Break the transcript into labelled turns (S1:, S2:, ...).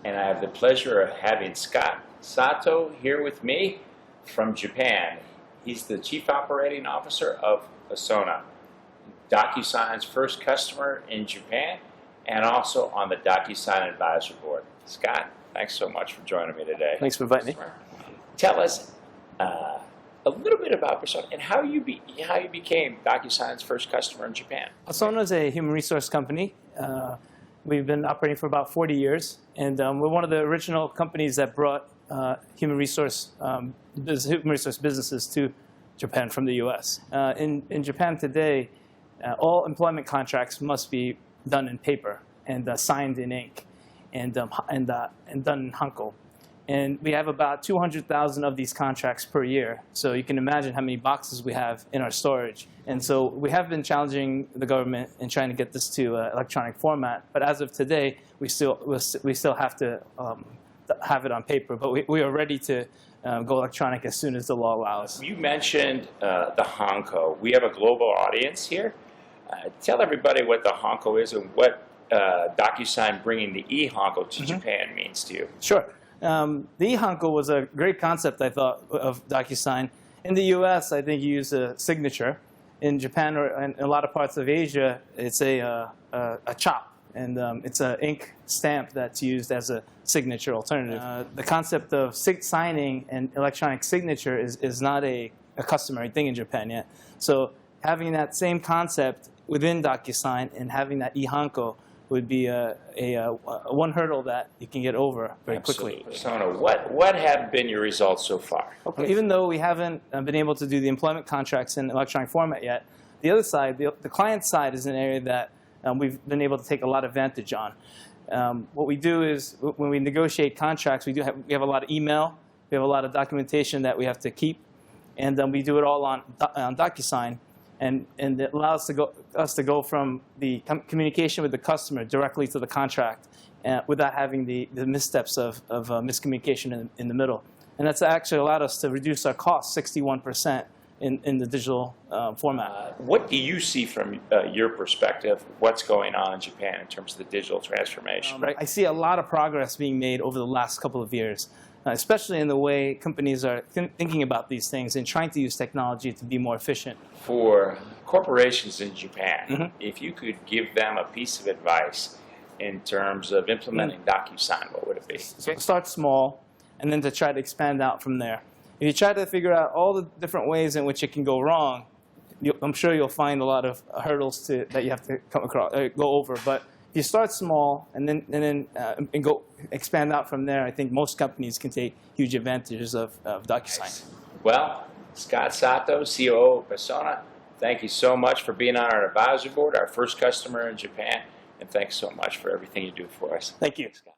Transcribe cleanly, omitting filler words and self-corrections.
S1: and I have the pleasure of having Scott Sato here with me from Japan. He's the Chief Operating Officer of Pasona, DocuSign's first customer in Japan, and also on the DocuSign Advisory Board. Scott, thanks so much for joining me today.
S2: Thanks for inviting me.
S1: Tell us a little bit about Pasona and how you became DocuSign's first customer in Japan.
S2: Pasona is a human resource company. We've been operating for about 40 years, and we're one of the original companies that brought human resource businesses to Japan from the U.S. In Japan today, all employment contracts must be done in paper and signed in ink and done in hanko. And we have about 200,000 of these contracts per year. So you can imagine how many boxes we have in our storage. And so we have been challenging the government in trying to get this to electronic format. But as of today, we still have to have it on paper. But we are ready to go electronic as soon as the law allows.
S1: You mentioned the hanko. We have a global audience here. Tell everybody what the hanko is and what DocuSign bringing the e-hanko to Japan means to you.
S2: Sure. The e-hanko was a great concept, I thought, of DocuSign. In the U.S., I think you use a signature. In Japan or in a lot of parts of Asia, it's a chop, and it's an ink stamp that's used as a signature alternative. The concept of signing and electronic signature is not a customary thing in Japan yet. So having that same concept within DocuSign and having that e-hanko would be one hurdle that you can get over very quickly.
S1: Pasona, what have been your results so far?
S2: Okay. Even though we haven't been able to do the employment contracts in electronic format yet, the other side, the client side, is an area that we've been able to take a lot of advantage on. What we do is when we negotiate contracts, we have a lot of email, we have a lot of documentation that we have to keep, and we do it all on DocuSign. And it allows us to go from the communication with the customer directly to the contract without having the missteps of miscommunication in the middle. And that's actually allowed us to reduce our costs 61% in the digital format.
S1: What do you see from your perspective, what's going on in Japan in terms of the digital transformation?
S2: I see a lot of progress being made over the last couple of years, especially in the way companies are thinking about these things and trying to use technology to be more efficient.
S1: For corporations in Japan, if you could give them a piece of advice in terms of implementing DocuSign, what would it be?
S2: So start small, and then to try to expand out from there. If you try to figure out all the different ways in which it can go wrong, I'm sure you'll find a lot of hurdles that you have to go over. But if you start small and then go expand out from there, I think most companies can take huge advantages of DocuSign.
S1: Well, Scott Sato, COO of Pasona, thank you so much for being on our advisory board, our first customer in Japan, and thanks so much for everything you do for us.
S2: Thank you, Scott.